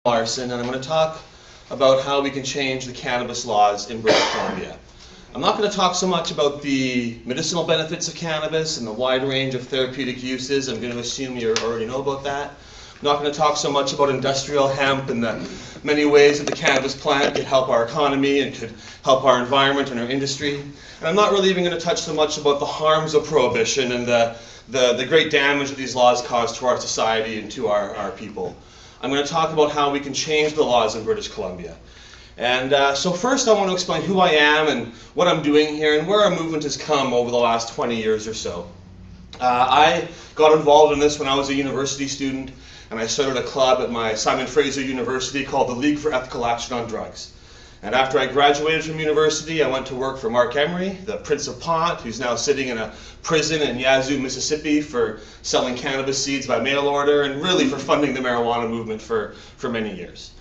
Larsen, and I'm going to talk about how we can change the cannabis laws in British Columbia. I'm not going to talk so much about the medicinal benefits of cannabis and the wide range of therapeutic uses. I'm going to assume you already know about that. I'm not going to talk so much about industrial hemp and the many ways that the cannabis plant could help our economy and could help our environment and our industry. And I'm not really even going to touch so much about the harms of prohibition and the great damage that these laws cause to our society and to our people. I'm going to talk about how we can change the laws in British Columbia. And so first I want to explain who I am and what I'm doing here and where our movement has come over the last 20 years or so. I got involved in this when I was a university student, and I started a club at my Simon Fraser University called the League for Ethical Action on Drugs. And after I graduated from university, I went to work for Mark Emery, the Prince of Pot, who's now sitting in a prison in Yazoo, Mississippi for selling cannabis seeds by mail order and really for funding the marijuana movement for many years.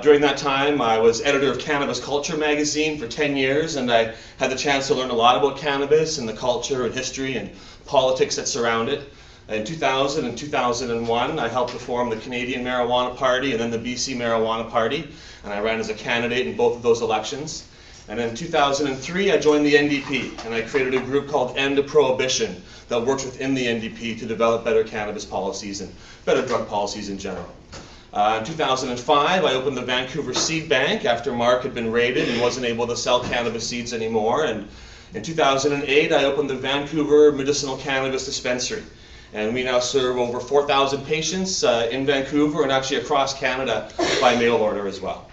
During that time, I was editor of Cannabis Culture Magazine for 10 years, and I had the chance to learn a lot about cannabis and the culture and history and politics that surround it. In 2000 and 2001, I helped to form the Canadian Marijuana Party and then the BC Marijuana Party, and I ran as a candidate in both of those elections. And in 2003, I joined the NDP, and I created a group called End to Prohibition that works within the NDP to develop better cannabis policies and better drug policies in general. In 2005, I opened the Vancouver Seed Bank after Mark had been raided and wasn't able to sell cannabis seeds anymore. And in 2008, I opened the Vancouver Medicinal Cannabis Dispensary. And we now serve over 4,000 patients in Vancouver and actually across Canada by mail order as well.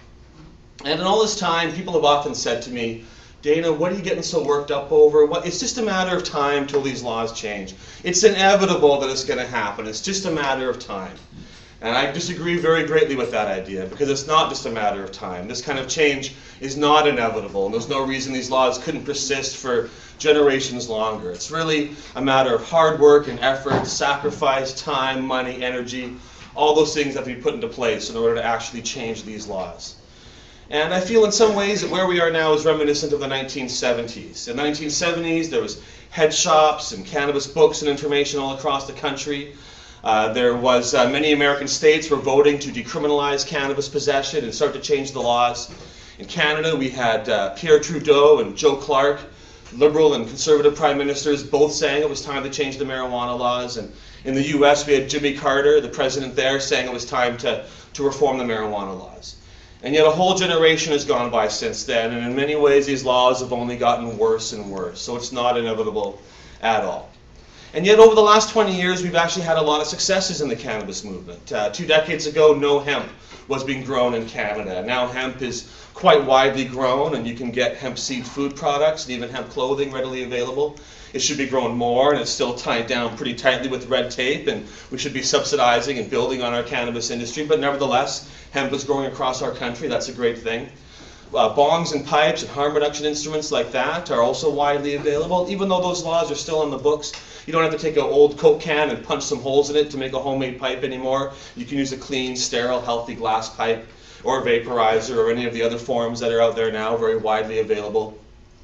And in all this time, people have often said to me, Dana, what are you getting so worked up over? It's just a matter of time till these laws change. It's inevitable that it's going to happen. It's just a matter of time. And I disagree very greatly with that idea, because it's not just a matter of time. This kind of change is not inevitable, and there's no reason these laws couldn't persist for generations longer. It's really a matter of hard work and effort, sacrifice, time, money, energy, all those things have to be put into place in order to actually change these laws. And I feel in some ways that where we are now is reminiscent of the 1970s. In the 1970s, there was head shops and cannabis books and information all across the country. Many American states were voting to decriminalize cannabis possession and start to change the laws. In Canada, we had Pierre Trudeau and Joe Clark, Liberal and Conservative prime ministers, both saying it was time to change the marijuana laws. And in the US, we had Jimmy Carter, the president there, saying it was time to reform the marijuana laws. And yet a whole generation has gone by since then, and in many ways these laws have only gotten worse and worse, so it's not inevitable at all. And yet over the last 20 years, we've actually had a lot of successes in the cannabis movement. 2 decades ago, no hemp was being grown in Canada. Now hemp is quite widely grown, and you can get hemp seed food products and even hemp clothing readily available. It should be grown more, and it's still tied down pretty tightly with red tape, and we should be subsidizing and building on our cannabis industry, but nevertheless, hemp is growing across our country. That's a great thing. Bongs and pipes and harm reduction instruments like that are also widely available. Even though those laws are still on the books, you don't have to take an old Coke can and punch some holes in it to make a homemade pipe anymore. You can use a clean, sterile, healthy glass pipe or vaporizer or any of the other forms that are out there now, very widely available.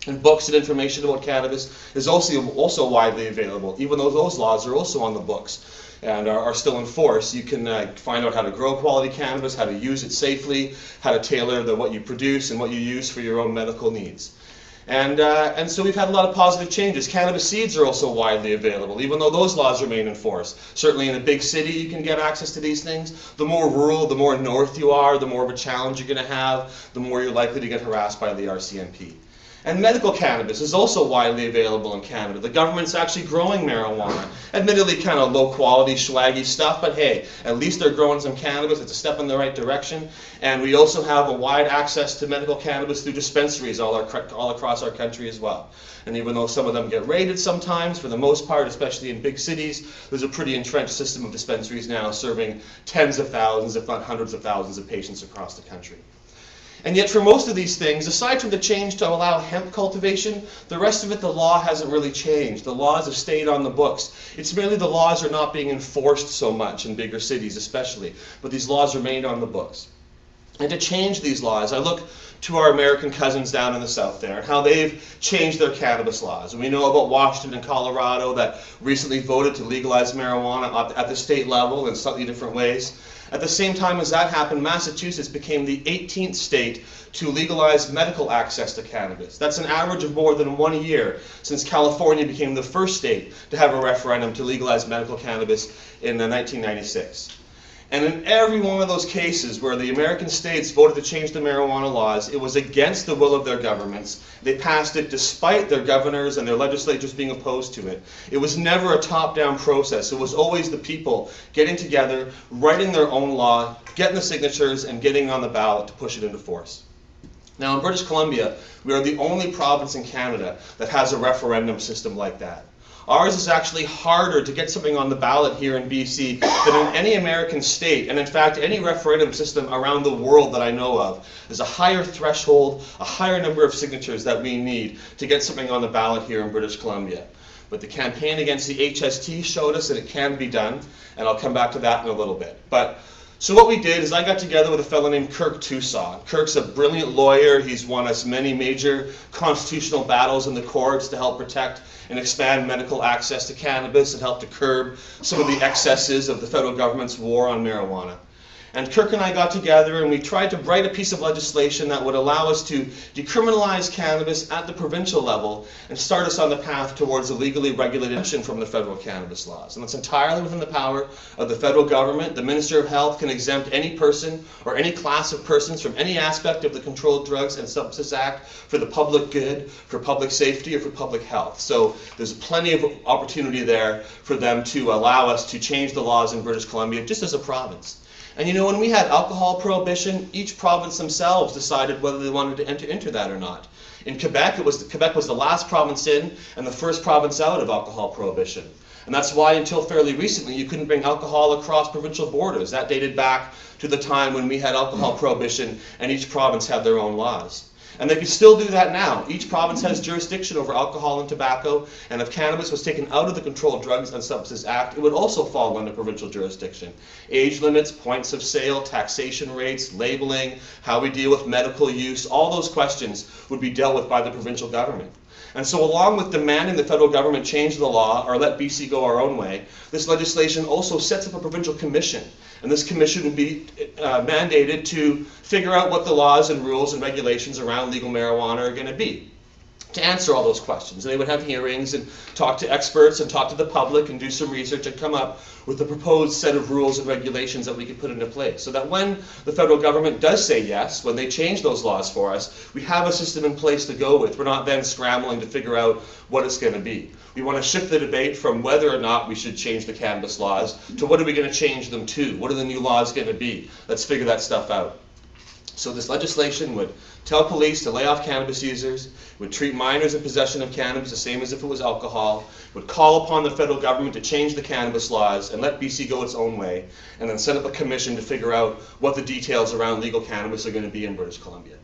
And books and information about cannabis is also widely available, even though those laws are also on the books and are still in force. You can find out how to grow quality cannabis, how to use it safely, how to tailor what you produce and what you use for your own medical needs. And so we've had a lot of positive changes. Cannabis seeds are also widely available, even though those laws remain in force. Certainly in a big city you can get access to these things. The more rural, the more north you are, the more of a challenge you're going to have, the more you're likely to get harassed by the RCMP. And medical cannabis is also widely available in Canada. The government's actually growing marijuana. Admittedly kind of low quality, swaggy stuff, but hey, at least they're growing some cannabis. It's a step in the right direction. And we also have a wide access to medical cannabis through dispensaries all across our country as well. And even though some of them get raided sometimes, for the most part, especially in big cities, there's a pretty entrenched system of dispensaries now serving tens of thousands, if not hundreds of thousands of patients across the country. And yet for most of these things, aside from the change to allow hemp cultivation, the rest of it, the law hasn't really changed. The laws have stayed on the books. It's merely the laws are not being enforced so much in bigger cities especially, but these laws remain on the books. And to change these laws, I look to our American cousins down in the south there and how they've changed their cannabis laws. And we know about Washington and Colorado that recently voted to legalize marijuana at the state level in slightly different ways. At the same time as that happened, Massachusetts became the 18th state to legalize medical access to cannabis. That's an average of more than 1 year since California became the first state to have a referendum to legalize medical cannabis in 1996. And in every one of those cases where the American states voted to change the marijuana laws, it was against the will of their governments. They passed it despite their governors and their legislatures being opposed to it. It was never a top-down process. It was always the people getting together, writing their own law, getting the signatures, and getting on the ballot to push it into force. Now, in British Columbia, we are the only province in Canada that has a referendum system like that. Ours is actually harder to get something on the ballot here in BC than in any American state, and in fact any referendum system around the world that I know of. There's a higher threshold, a higher number of signatures that we need to get something on the ballot here in British Columbia. But the campaign against the HST showed us that it can be done, and I'll come back to that in a little bit. So what we did is I got together with a fellow named Kirk Tucson. Kirk's a brilliant lawyer. He's won us many major constitutional battles in the courts to help protect and expand medical access to cannabis and help to curb some of the excesses of the federal government's war on marijuana. And Kirk and I got together and we tried to write a piece of legislation that would allow us to decriminalize cannabis at the provincial level and start us on the path towards a legally regulated action from the federal cannabis laws. And that's entirely within the power of the federal government. The Minister of Health can exempt any person or any class of persons from any aspect of the Controlled Drugs and Substances Act for the public good, for public safety, or for public health. So there's plenty of opportunity there for them to allow us to change the laws in British Columbia just as a province. And you know, when we had alcohol prohibition, each province themselves decided whether they wanted to enter that or not. In Quebec, Quebec was the last province in and the first province out of alcohol prohibition. And that's why until fairly recently you couldn't bring alcohol across provincial borders. That dated back to the time when we had alcohol prohibition and each province had their own laws. And they can still do that now. Each province has jurisdiction over alcohol and tobacco, and if cannabis was taken out of the Controlled Drugs and Substances Act, it would also fall under provincial jurisdiction. Age limits, points of sale, taxation rates, labeling, how we deal with medical use, all those questions would be dealt with by the provincial government. And so along with demanding the federal government change the law or let BC go our own way, this legislation also sets up a provincial commission. And this commission would be mandated to figure out what the laws and rules and regulations around legal marijuana are going to be, to answer all those questions. And they would have hearings and talk to experts and talk to the public and do some research and come up with a proposed set of rules and regulations that we could put into place. So that when the federal government does say yes, when they change those laws for us, we have a system in place to go with. We're not then scrambling to figure out what it's going to be. We want to shift the debate from whether or not we should change the cannabis laws to what are we going to change them to? What are the new laws going to be? Let's figure that stuff out. So this legislation would tell police to lay off cannabis users, would treat minors in possession of cannabis the same as if it was alcohol, would call upon the federal government to change the cannabis laws and let BC go its own way, and then set up a commission to figure out what the details around legal cannabis are going to be in British Columbia.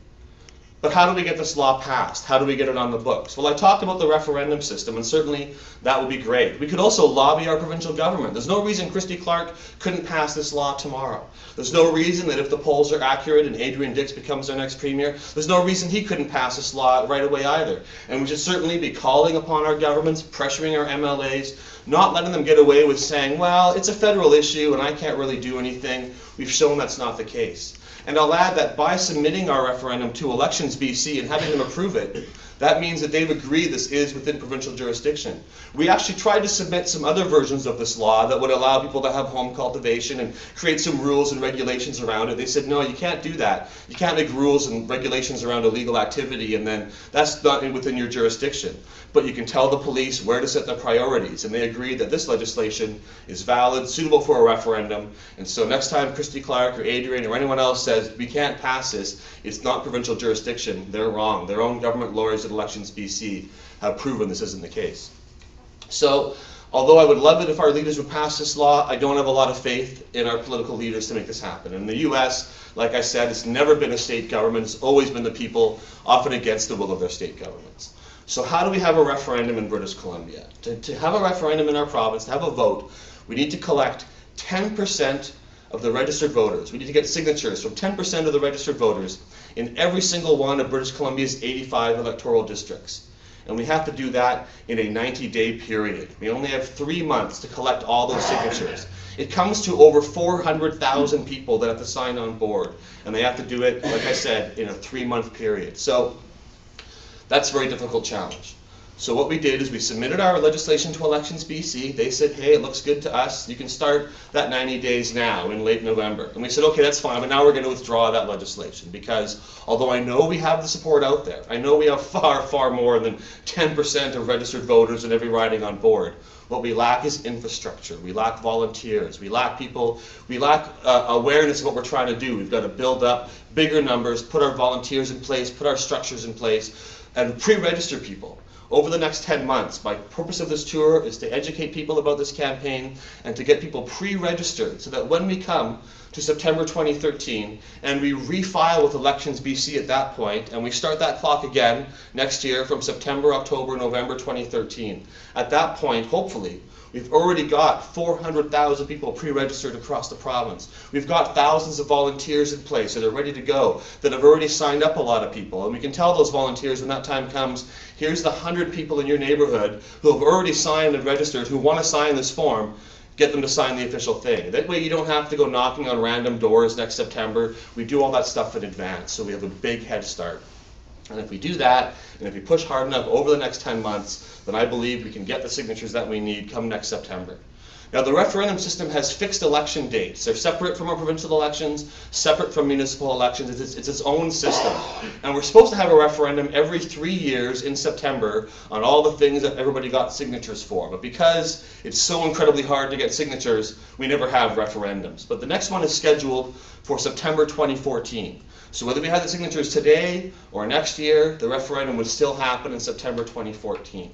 But how do we get this law passed? How do we get it on the books? Well, I talked about the referendum system, and certainly that would be great. We could also lobby our provincial government. There's no reason Christy Clark couldn't pass this law tomorrow. There's no reason that if the polls are accurate and Adrian Dix becomes our next premier, there's no reason he couldn't pass this law right away either. And we should certainly be calling upon our governments, pressuring our MLAs, not letting them get away with saying, well, it's a federal issue and I can't really do anything. We've shown that's not the case. And I'll add that by submitting our referendum to Elections BC and having them approve it, that means that they've agreed this is within provincial jurisdiction. We actually tried to submit some other versions of this law that would allow people to have home cultivation and create some rules and regulations around it. They said, no, you can't do that. You can't make rules and regulations around illegal activity, and then that's not within your jurisdiction. But you can tell the police where to set their priorities, and they agreed that this legislation is valid, suitable for a referendum, and so next time Christy Clark or Adrian or anyone else says we can't pass this, it's not provincial jurisdiction, they're wrong. Their own government lawyers at Elections BC have proven this isn't the case. So, although I would love it if our leaders would pass this law, I don't have a lot of faith in our political leaders to make this happen. In the US, like I said, it's never been a state government, it's always been the people, often against the will of their state governments. So how do we have a referendum in British Columbia? To have a referendum in our province, to have a vote, we need to collect 10% of the registered voters. We need to get signatures from 10% of the registered voters in every single one of British Columbia's 85 electoral districts. And we have to do that in a 90-day period. We only have 3 months to collect all those signatures. It comes to over 400,000 people that have to sign on board. And they have to do it, like I said, in a 3-month period. So that's a very difficult challenge. So what we did is we submitted our legislation to Elections BC. They said, hey, it looks good to us. You can start that 90 days now in late November. And we said, okay, that's fine, but now we're going to withdraw that legislation because although I know we have the support out there, I know we have far, far more than 10% of registered voters in every riding on board. What we lack is infrastructure. We lack volunteers. We lack people. We lack awareness of what we're trying to do. We've got to build up bigger numbers, put our volunteers in place, put our structures in place, and pre-register people. Over the next 10 months, my purpose of this tour is to educate people about this campaign and to get people pre-registered so that when we come to September 2013 and we refile with Elections BC at that point and we start that clock again next year from September, October, November 2013. At that point, hopefully, we've already got 400,000 people pre-registered across the province. We've got thousands of volunteers in place that are ready to go, that have already signed up a lot of people. And we can tell those volunteers when that time comes, here's the 100 people in your neighborhood who have already signed and registered, who want to sign this form, get them to sign the official thing. That way you don't have to go knocking on random doors next September. We do all that stuff in advance, so we have a big head start. And if we do that, and if we push hard enough over the next 10 months, then I believe we can get the signatures that we need come next September. Now, the referendum system has fixed election dates. They're separate from our provincial elections, separate from municipal elections. It's its own system. And we're supposed to have a referendum every 3 years in September on all the things that everybody got signatures for. But because it's so incredibly hard to get signatures, we never have referendums. But the next one is scheduled for September 2014. So whether we have the signatures today or next year, the referendum would still happen in September 2014.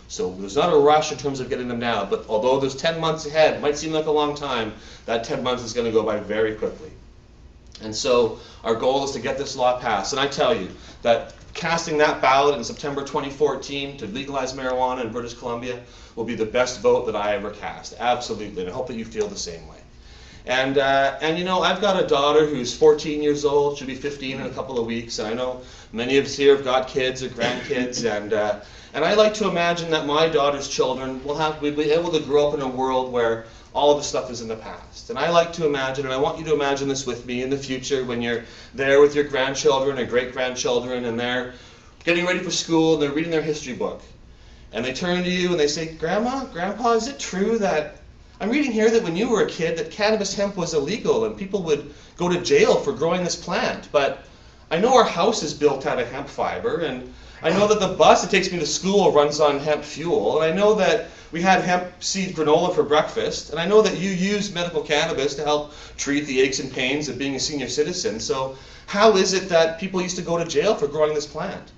So there's not a rush in terms of getting them now, but although there's 10 months ahead, it might seem like a long time, that 10 months is going to go by very quickly. And so our goal is to get this law passed. And I tell you that casting that ballot in September 2014 to legalize marijuana in British Columbia will be the best vote that I ever cast. Absolutely. And I hope that you feel the same way. And you know, I've got a daughter who's 14 years old. She'll be 15 in a couple of weeks. And I know many of us here have got kids or grandkids. And I like to imagine that my daughter's children will be able to grow up in a world where all of this stuff is in the past. And I like to imagine, and I want you to imagine this with me in the future when you're there with your grandchildren or great-grandchildren and they're getting ready for school and they're reading their history book. And they turn to you and they say, Grandma, Grandpa, is it true that I'm reading here that when you were a kid that cannabis hemp was illegal and people would go to jail for growing this plant, but I know our house is built out of hemp fiber, and I know that the bus that takes me to school runs on hemp fuel, and I know that we had hemp seed granola for breakfast, and I know that you use medical cannabis to help treat the aches and pains of being a senior citizen. So how is it that people used to go to jail for growing this plant?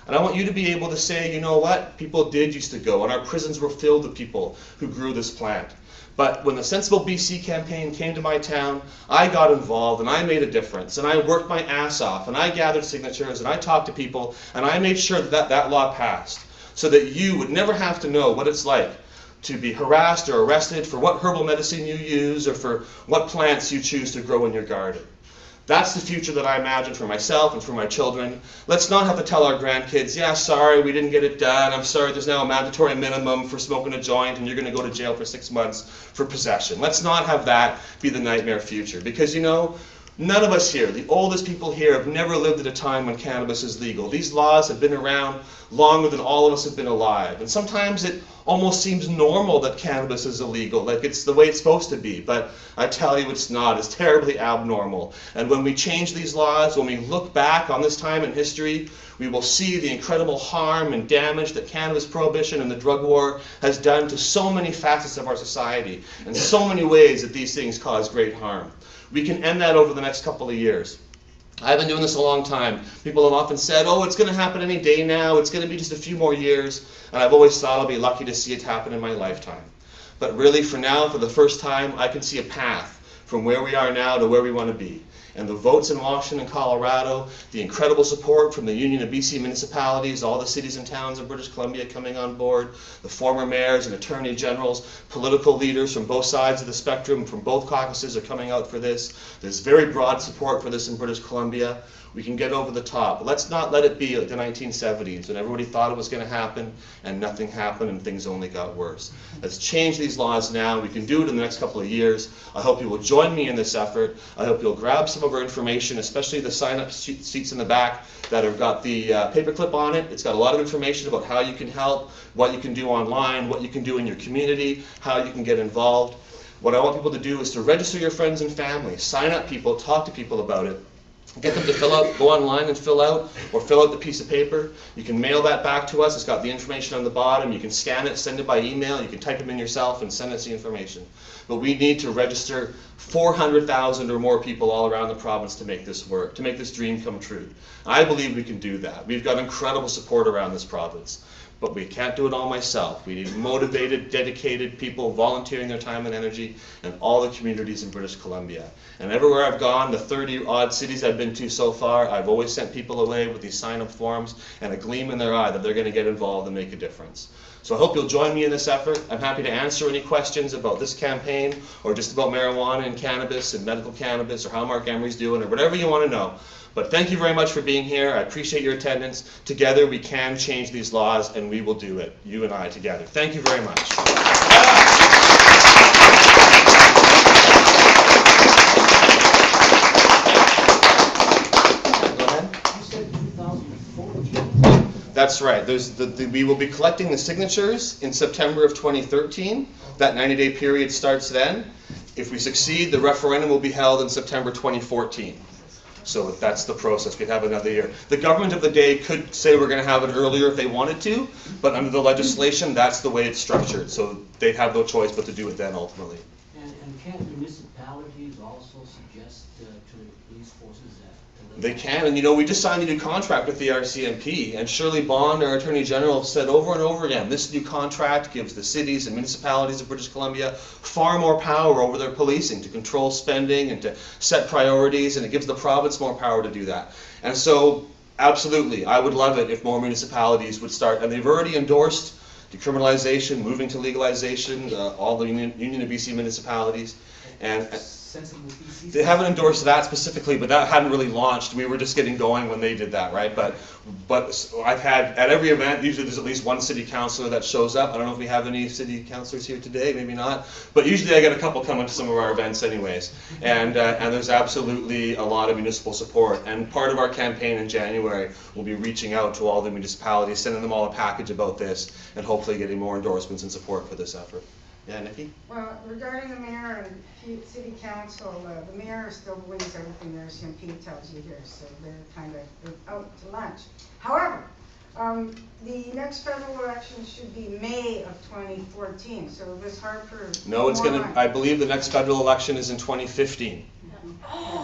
And I want you to be able to say, you know what, people did used to go, and our prisons were filled with people who grew this plant. But when the Sensible BC campaign came to my town, I got involved and I made a difference. And I worked my ass off and I gathered signatures and I talked to people and I made sure that that law passed so that you would never have to know what it's like to be harassed or arrested for what herbal medicine you use or for what plants you choose to grow in your garden. That's the future that I imagine for myself and for my children. Let's not have to tell our grandkids, yeah, sorry, we didn't get it done. I'm sorry, there's now a mandatory minimum for smoking a joint and you're going to go to jail for 6 months for possession. Let's not have that be the nightmare future. Because, you know, none of us here, the oldest people here, have never lived at a time when cannabis is legal. These laws have been around longer than all of us have been alive. And sometimes it almost seems normal that cannabis is illegal, like it's the way it's supposed to be. But I tell you it's not. It's terribly abnormal. And when we change these laws, when we look back on this time in history, we will see the incredible harm and damage that cannabis prohibition and the drug war has done to so many facets of our society, and so many ways that these things cause great harm. We can end that over the next couple of years. I've been doing this a long time. People have often said, oh, it's going to happen any day now. It's going to be just a few more years. And I've always thought I'll be lucky to see it happen in my lifetime. But really, for now, for the first time, I can see a path from where we are now to where we want to be. and the votes in Washington and Colorado, the incredible support from the Union of BC Municipalities, all the cities and towns of British Columbia coming on board, the former mayors and attorney generals, political leaders from both sides of the spectrum, from both caucuses are coming out for this. There's very broad support for this in British Columbia. We can get over the top. Let's not let it be like the 1970s when everybody thought it was going to happen and nothing happened and things only got worse. Let's change these laws now. We can do it in the next couple of years. I hope you will join me in this effort. I hope you'll grab some of our information, especially the sign-up sheets in the back that have got the paperclip on it. It's got a lot of information about how you can help, what you can do online, what you can do in your community, how you can get involved. What I want people to do is to register your friends and family, sign up people, talk to people about it. Get them to fill out, go online and fill out, or fill out the piece of paper. You can mail that back to us. It's got the information on the bottom. You can scan it, send it by email. You can type them in yourself and send us the information. But we need to register 400,000 or more people all around the province to make this work, to make this dream come true. I believe we can do that. We've got incredible support around this province. But we can't do it all myself. We need motivated, dedicated people volunteering their time and energy in all the communities in British Columbia. And everywhere I've gone, the 30-odd cities I've been to so far, I've always sent people away with these sign-up forms and a gleam in their eye that they're going to get involved and make a difference. So I hope you'll join me in this effort. I'm happy to answer any questions about this campaign or just about marijuana and cannabis and medical cannabis or how Mark Emery's doing or whatever you want to know. But thank you very much for being here. I appreciate your attendance. Together we can change these laws and we will do it, you and I together. Thank you very much. Go ahead. You said 2014. That's right. We will be collecting the signatures in September of 2013. That 90-day period starts then. If we succeed, the referendum will be held in September 2014. So that's the process. We'd have another year. The government of the day could say we're going to have it earlier if they wanted to, but under the legislation, that's the way it's structured. So they'd have no choice but to do it then ultimately. And can't municipalities also suggest to police forces that? They can, and you know, we just signed a new contract with the RCMP, and Shirley Bond, our Attorney General, said over and over again, this new contract gives the cities and municipalities of British Columbia far more power over their policing to control spending and to set priorities, and it gives the province more power to do that. And so, absolutely, I would love it if more municipalities would start, and they've already endorsed decriminalization, moving to legalization, all the Union of BC municipalities, and they haven't endorsed that specifically, but that hadn't really launched. We were just getting going when they did that, right? But I've had, at every event, usually there's at least one city councilor that shows up. I don't know if we have any city councilors here today, maybe not. But usually I get a couple coming to some of our events anyways. And there's absolutely a lot of municipal support. And part of our campaign in January will be reaching out to all the municipalities, sending them all a package about this, and hopefully getting more endorsements and support for this effort. Yeah, Nikki? Well, regarding the mayor and city council, the mayor still believes everything the RCMP tells you here, so they're kind of out to lunch. However, the next federal election should be May of 2014, so this Harper... No, it's going to, I believe the next federal election is in 2015.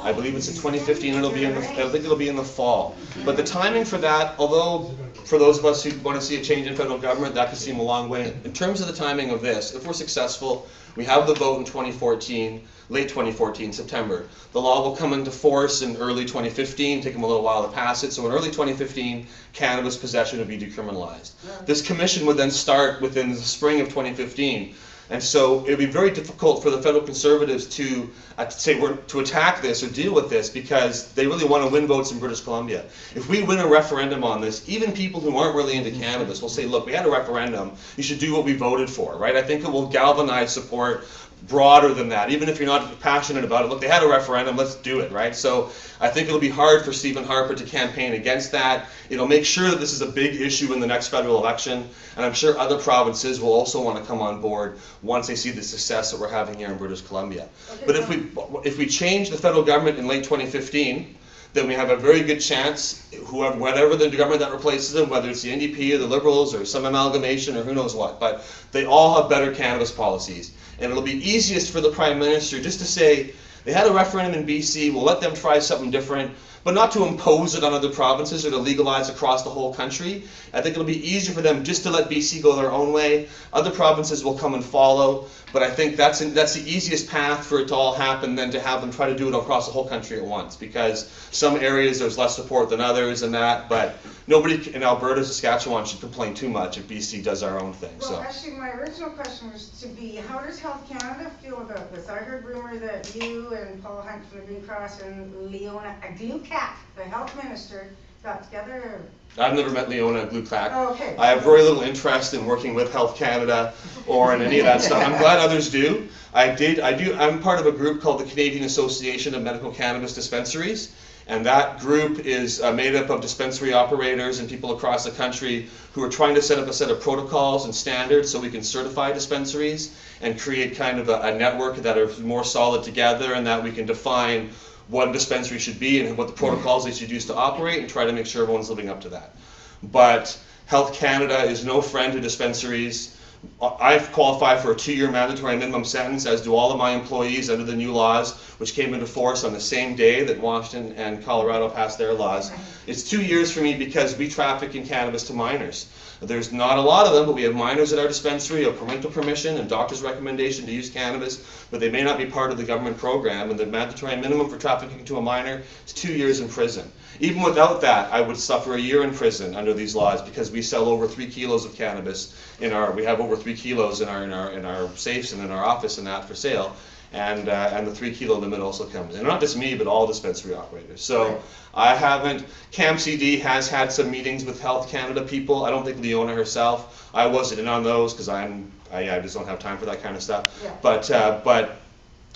I believe it's in 2015. I think it'll be in the fall. But the timing for that, although for those of us who want to see a change in federal government, that could seem a long way. In terms of the timing of this, if we're successful, we have the vote in 2014, late 2014, September. The law will come into force in early 2015, take them a little while to pass it. So in early 2015, cannabis possession would be decriminalized. This commission would then start within the spring of 2015. And so it would be very difficult for the federal Conservatives to to attack this or deal with this because they really want to win votes in British Columbia. If we win a referendum on this, even people who aren't really into cannabis will say, look, we had a referendum, you should do what we voted for, right? I think it will galvanize support broader than that, even if you're not passionate about it. Look, they had a referendum, let's do it, right? So I think it'll be hard for Stephen Harper to campaign against that. It'll make sure that this is a big issue in the next federal election, and I'm sure other provinces will also want to come on board once they see the success that we're having here in British Columbia. But if we change the federal government in late 2015, then we have a very good chance, whatever the government that replaces them, whether it's the NDP or the Liberals or some amalgamation or who knows what, but they all have better cannabis policies. And it'll be easiest for the Prime Minister just to say, They had a referendum in BC, we'll let them try something different, but not to impose it on other provinces or to legalize across the whole country. I think it'll be easier for them just to let BC go their own way. Other provinces will come and follow, but I think that's the easiest path for it to all happen than to have them try to do it across the whole country at once, because some areas there's less support than others and that, but nobody in Alberta, Saskatchewan should complain too much if BC does our own thing. Well, So. actually, my original question was to be, how does Health Canada feel about this? I heard rumor that you and Paul Hunt from the Green Cross and Leona Aglukat, the health minister, got together. I've never met Leona Glucak. Oh, okay. I have very little interest in working with Health Canada or in any of that stuff. I'm glad others do. I'm part of a group called the Canadian Association of Medical Cannabis Dispensaries, and that group is made up of dispensary operators and people across the country who are trying to set up a set of protocols and standards so we can certify dispensaries and create kind of a network that are more solid together, and that we can define what a dispensary should be and what the protocols they should use to operate, and try to make sure everyone's living up to that. But Health Canada is no friend to dispensaries. I've qualified for a 2-year mandatory minimum sentence, as do all of my employees under the new laws, which came into force on the same day that Washington and Colorado passed their laws. It's 2 years for me because we traffic in cannabis to minors. There's not a lot of them, but we have minors at our dispensary of parental permission and doctor's recommendation to use cannabis, but they may not be part of the government program, and the mandatory minimum for trafficking to a minor is 2 years in prison. Even without that, I would suffer a year in prison under these laws, because we sell over 3 kilos of cannabis we have over 3 kilos in our safes and in our office and that for sale, and the 3 kilo limit also comes in. Not just me, but all dispensary operators. So I haven't. CAMCD has had some meetings with Health Canada people. I don't think Leona herself. I wasn't in on those because I just don't have time for that kind of stuff. Yeah. But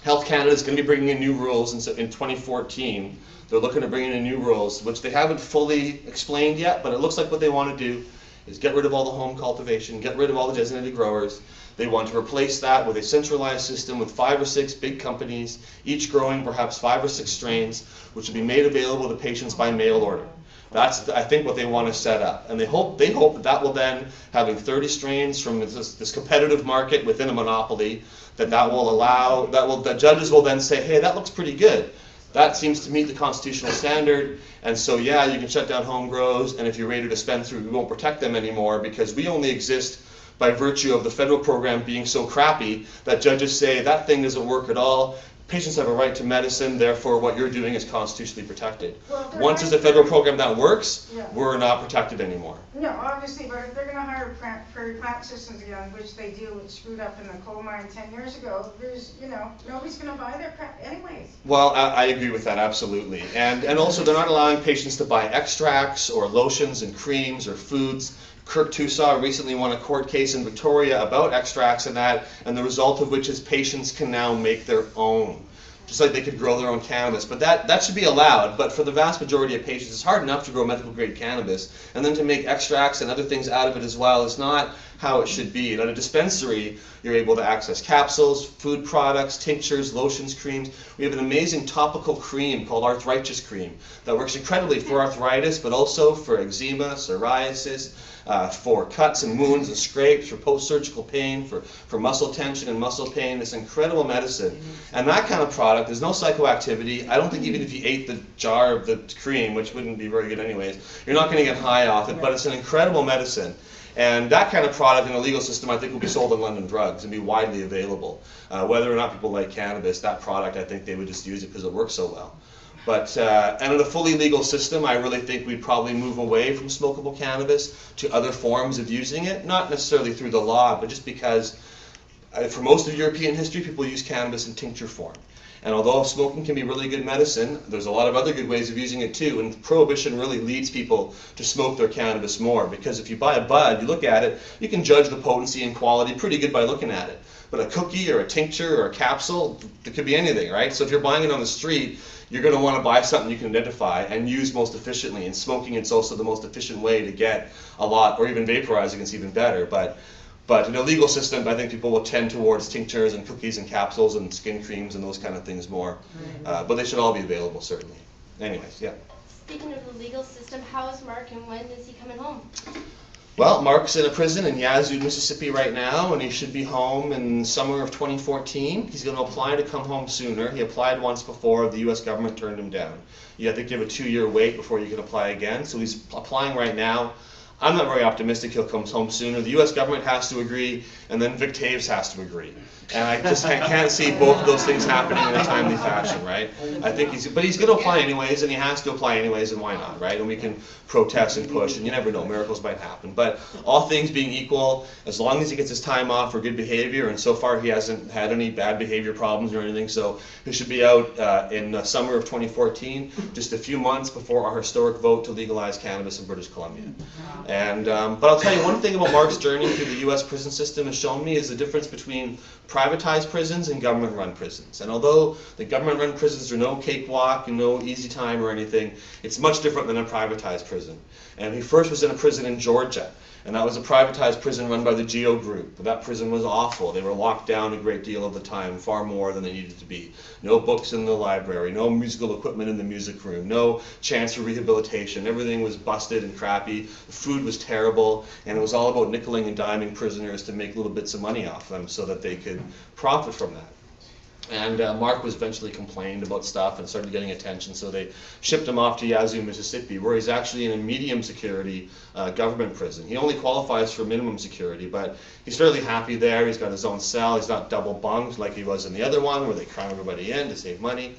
Health Canada is going to be bringing in new rules in 2014. They're looking to bring in new rules, which they haven't fully explained yet, but it looks like what they want to do is get rid of all the home cultivation, get rid of all the designated growers. They want to replace that with a centralized system with 5 or 6 big companies, each growing perhaps 5 or 6 strains, which will be made available to patients by mail order. That's, I think, what they want to set up. And they hope that will then, having 30 strains from this competitive market within a monopoly, that judges will then say, hey, that looks pretty good. That seems to meet the constitutional standard, and so yeah, you can shut down home grows, and if you raid a dispensary, we won't protect them anymore, because we only exist by virtue of the federal program being so crappy that judges say that thing doesn't work at all. Patients have a right to medicine, therefore what you're doing is constitutionally protected. Well, once there's a federal program that works, yeah, we're not protected anymore. No, obviously, but if they're going to hire prairie plant systems again, which they do, which screwed up in the coal mine 10 years ago, there's, nobody's going to buy their crap anyways. Well, I agree with that, absolutely. And also they're not allowing patients to buy extracts or lotions and creams or foods. Kirk Tusaw recently won a court case in Victoria about extracts and that, and the result of which is patients can now make their own. Just like they could grow their own cannabis. But that should be allowed, but for the vast majority of patients, it's hard enough to grow medical grade cannabis, and then to make extracts and other things out of it as well is not how it should be. And at a dispensary, you're able to access capsules, food products, tinctures, lotions, creams. We have an amazing topical cream called Arthritis Cream that works incredibly for arthritis, but also for eczema, psoriasis, for cuts and wounds and scrapes, for post-surgical pain, for muscle tension and muscle pain. It's incredible medicine. And that kind of product, there's no psychoactivity. I don't think even if you ate the jar of the cream, which wouldn't be very good anyways, you're not going to get high off it, but it's an incredible medicine. And that kind of product in a legal system, I think, will be sold in London Drugs and be widely available. Whether or not people like cannabis, that product, I think they would just use it because it works so well. But, and in a fully legal system, I really think we'd probably move away from smokable cannabis to other forms of using it, not necessarily through the law, but just because for most of European history, people use cannabis in tincture form. And although smoking can be really good medicine, there's a lot of other good ways of using it too, and prohibition really leads people to smoke their cannabis more, because if you buy a bud, you look at it, you can judge the potency and quality pretty good by looking at it. But a cookie or a tincture or a capsule, it could be anything, right? So if you're buying it on the street, you're going to want to buy something you can identify and use most efficiently, and smoking it's also the most efficient way to get a lot, or even vaporizing it's even better. But in a legal system, I think people will tend towards tinctures and cookies and capsules and skin creams and those kind of things more. But they should all be available, certainly. Anyways, yeah. Speaking of the legal system, how is Mark and when is he coming home? Well, Mark's in a prison in Yazoo, Mississippi right now, and he should be home in summer of 2014. He's going to apply to come home sooner. He applied once before. The U.S. government turned him down. You have to give a 2-year wait before you can apply again. So he's applying right now. I'm not very optimistic he'll come home sooner. The U.S. government has to agree, and then Vic Taves has to agree. And I just can't see both of those things happening in a timely fashion, right? I think he's going to apply anyways, and he has to apply anyways, and why not, right? And we can protest and push, and you never know, miracles might happen. But all things being equal, as long as he gets his time off for good behavior, and so far he hasn't had any bad behavior problems or anything, so he should be out in the summer of 2014, just a few months before our historic vote to legalize cannabis in British Columbia. And but I'll tell you one thing about Mark's journey through the U.S. prison system has shown me is the difference between privatized prisons and government-run prisons. And although the government-run prisons are no cakewalk and no easy time or anything, it's much different than a privatized prison. And he first was in a prison in Georgia, and that was a privatized prison run by the Geo Group. That prison was awful. They were locked down a great deal of the time, far more than they needed to be. No books in the library, no musical equipment in the music room, no chance for rehabilitation. Everything was busted and crappy. The food was terrible, and it was all about nickeling and diming prisoners to make little bits of money off them so that they could profit from that. And Mark was eventually complained about stuff and started getting attention, so they shipped him off to Yazoo, Mississippi, where he's actually in a medium security government prison. He only qualifies for minimum security, but he's fairly happy there. He's got his own cell. He's not double bunged like he was in the other one, where they cram everybody in to save money.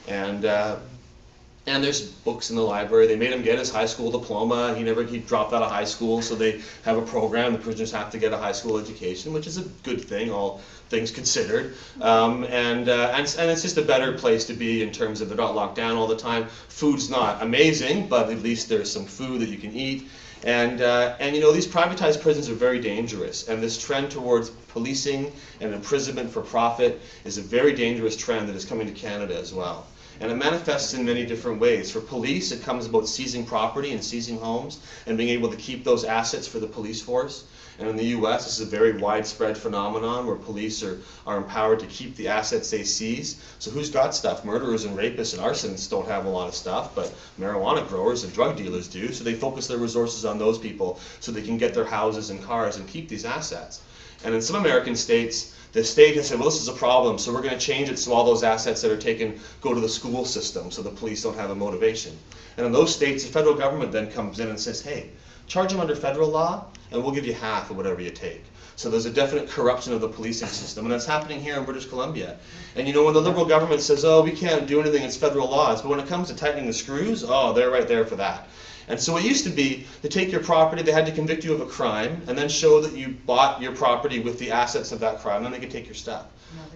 And there's books in the library. They made him get his high school diploma. He dropped out of high school, so they have a program. The prisoners have to get a high school education, which is a good thing, all things considered. And it's just a better place to be in terms of they're not locked down all the time. Food's not amazing, but at least there's some food that you can eat. And you know, these privatized prisons are very dangerous, and this trend towards policing and imprisonment for profit is a very dangerous trend that is coming to Canada as well. And it manifests in many different ways. For police, it comes about seizing property and seizing homes and being able to keep those assets for the police force. And in the U.S., this is a very widespread phenomenon where police are empowered to keep the assets they seize. So who's got stuff? Murderers and rapists and arsonists don't have a lot of stuff, but marijuana growers and drug dealers do. So they focus their resources on those people so they can get their houses and cars and keep these assets. And in some American states, the state has said, well, this is a problem, so we're going to change it so all those assets that are taken go to the school system so the police don't have a motivation. And in those states, the federal government then comes in and says, hey, charge them under federal law, and we'll give you half of whatever you take. So there's a definite corruption of the policing system, and that's happening here in British Columbia. And you know, when the Liberal government says, oh, we can't do anything, it's federal laws, but when it comes to tightening the screws, oh, they're right there for that. And so it used to be, to take your property, they had to convict you of a crime, and then show that you bought your property with the assets of that crime, and then they could take your stuff.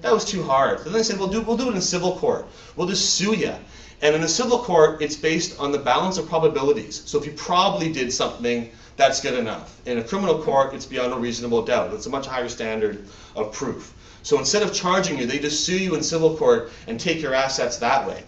That was too hard. So then they said, we'll do it in civil court. We'll just sue you. And in a civil court, it's based on the balance of probabilities. So if you probably did something, that's good enough. In a criminal court, it's beyond a reasonable doubt. It's a much higher standard of proof. So instead of charging you, they just sue you in civil court and take your assets that way.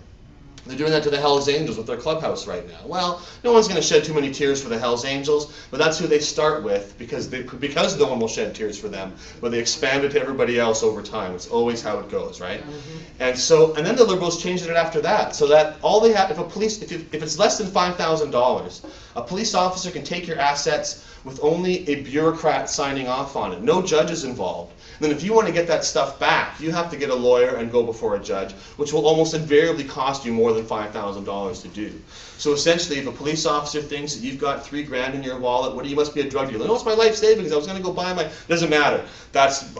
They're doing that to the Hells Angels with their clubhouse right now. Well, no one's going to shed too many tears for the Hells Angels, but that's who they start with because no one will shed tears for them, but they expand it to everybody else over time. It's always how it goes, right? Mm-hmm. And then the Liberals changed it after that, so that all they have, if it's less than $5,000, a police officer can take your assets with only a bureaucrat signing off on it. No judge is involved. Then if you want to get that stuff back, you have to get a lawyer and go before a judge, which will almost invariably cost you more than $5,000 to do. So essentially, if a police officer thinks that you've got $3,000 in your wallet, you must be a drug dealer. No, it's my life savings. I was going to go buy doesn't matter.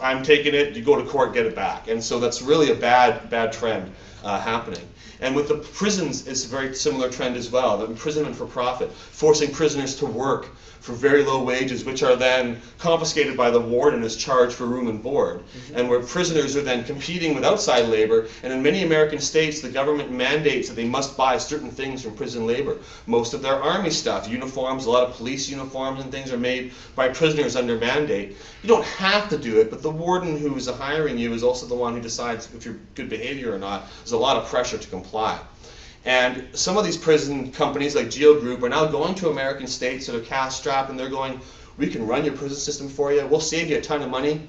I'm taking it. You go to court, get it back. And so that's really a bad trend happening. And with the prisons, it's a very similar trend as well. The imprisonment for profit, forcing prisoners to work for very low wages, which are then confiscated by the warden as charged for room and board. Mm-hmm. And where prisoners are then competing with outside labor, and in many American states, the government mandates that they must buy certain things from prison labor. Most of their army stuff, uniforms, a lot of police uniforms and things are made by prisoners under mandate. You don't have to do it, but the warden who is hiring you is also the one who decides if you're good behavior or not. There's a lot of pressure to comply. And some of these prison companies like Geo Group are now going to American states that are cash-strapped, and they're going, we can run your prison system for you, we'll save you a ton of money.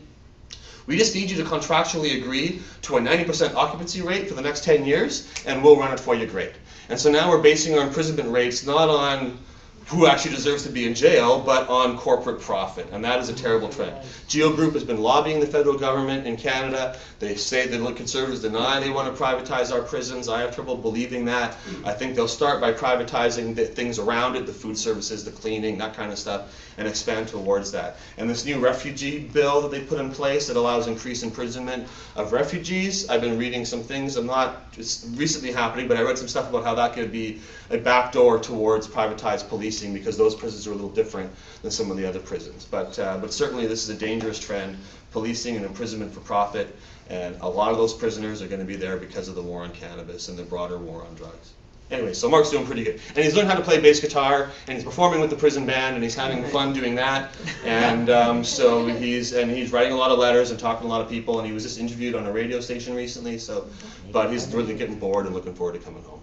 We just need you to contractually agree to a 90% occupancy rate for the next 10 years, and we'll run it for you great. And so now we're basing our imprisonment rates not on who actually deserves to be in jail, but on corporate profit, and that is a terrible trend. Geo Group has been lobbying the federal government in Canada. They say that Conservatives deny they want to privatize our prisons. I have trouble believing that. I think they'll start by privatizing the things around it, the food services, the cleaning, that kind of stuff, and expand towards that. And this new refugee bill that they put in place that allows increased imprisonment of refugees, I've been reading some things. It's recently happening, but I read some stuff about how that could be a backdoor towards privatized policing, because those prisons are a little different than some of the other prisons. But certainly this is a dangerous trend, policing and imprisonment for profit, and a lot of those prisoners are going to be there because of the war on cannabis and the broader war on drugs. Anyway, so Mark's doing pretty good. And he's learned how to play bass guitar, and he's performing with the prison band, and he's having fun doing that. And so he's writing a lot of letters and talking to a lot of people, and he was just interviewed on a radio station recently, but he's really getting bored and looking forward to coming home.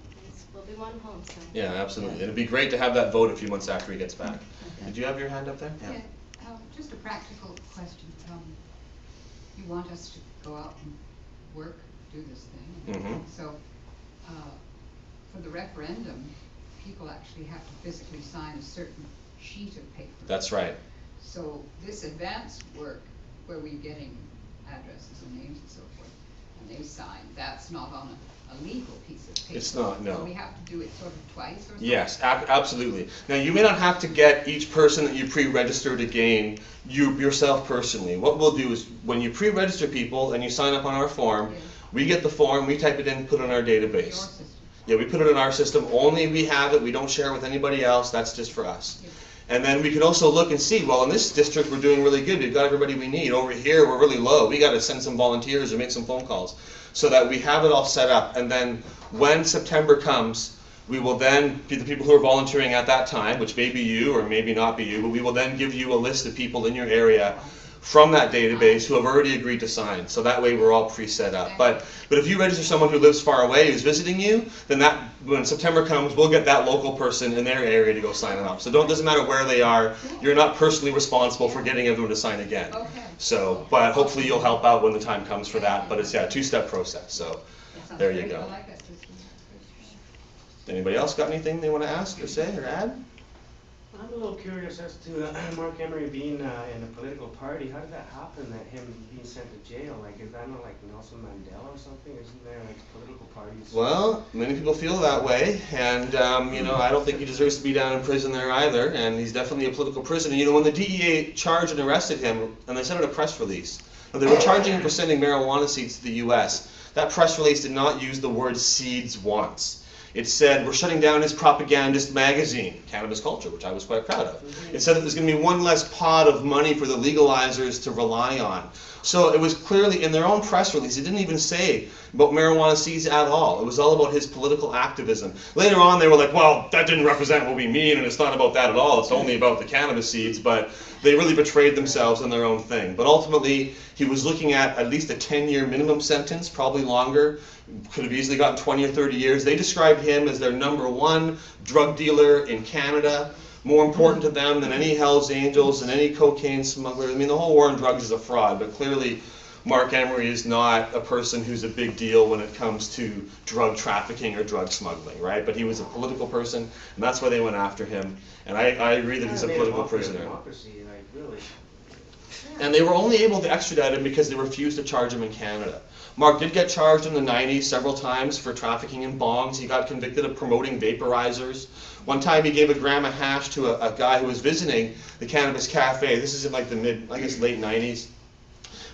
We'll be one home soon. Yeah, absolutely. It'd be great to have that vote a few months after he gets back. Did you have your hand up there? Yeah. Just a practical question. You want us to go out and work, do this thing. Mm-hmm. So, for the referendum, people actually have to physically sign a certain sheet of paper. That's right. So this advanced work, where we're getting addresses and names and so forth, and they sign, that's not on a legal piece of paper. It's not, no. So we have to do it sort of twice or something? Yes, absolutely. Now, you may not have to get each person that you pre-registered again, yourself personally. What we'll do is, when you pre-register people and you sign up on our form, we get the form, we type it in, put it in our database. Your system. Yeah, we put it in our system. Only we have it. We don't share it with anybody else. That's just for us. Yeah. And then we can also look and see, well, in this district we're doing really good. We've got everybody we need. Over here we're really low. We got to send some volunteers or make some phone calls so that we have it all set up. And then when September comes, we will then be the people who are volunteering at that time, which may be you or maybe not be you, but we will then give you a list of people in your area from that database who have already agreed to sign. So that way we're all pre-set up. But if you register someone who lives far away who's visiting you, then when September comes, we'll get that local person in their area to go sign them up. So it doesn't matter where they are, you're not personally responsible for getting everyone to sign again. Okay. So, but hopefully you'll help out when the time comes for that. But it's a two-step process. So there you go. I like that system. Anybody else got anything they want to ask or say or add? I'm a little curious as to Mark Emery being in a political party. How did that happen, that him being sent to jail? Like, is that not like Nelson Mandela or something? Isn't there like political parties? Well, many people feel that way, and I don't think he deserves to be down in prison there either, and he's definitely a political prisoner. You know, when the DEA charged and arrested him, and they sent out a press release, they were charging him for sending marijuana seeds to the U.S. That press release did not use the word seeds once. It said, we're shutting down his propagandist magazine, Cannabis Culture, which I was quite proud of. It said that there's going to be one less pot of money for the legalizers to rely on. So it was clearly in their own press release. It didn't even say about marijuana seeds at all. It was all about his political activism. Later on, they were like, well, that didn't represent what we mean, and it's not about that at all. It's only about the cannabis seeds. But they really betrayed themselves in their own thing. But ultimately, he was looking at least a 10-year minimum sentence, probably longer. Could have easily gotten 20 or 30 years. They described him as their #1 drug dealer in Canada, more important to them than any Hells Angels and any cocaine smuggler. I mean, the whole war on drugs is a fraud, but clearly Mark Emery is not a person who's a big deal when it comes to drug trafficking or drug smuggling, right? But he was a political person, and that's why they went after him. And I agree that he's a political prisoner. Democracy, like, really. And they were only able to extradite him because they refused to charge him in Canada. Mark did get charged in the 90s several times for trafficking in bongs. He got convicted of promoting vaporizers. One time he gave a gram of hash to a guy who was visiting the Cannabis Cafe. This is in like the late 90s.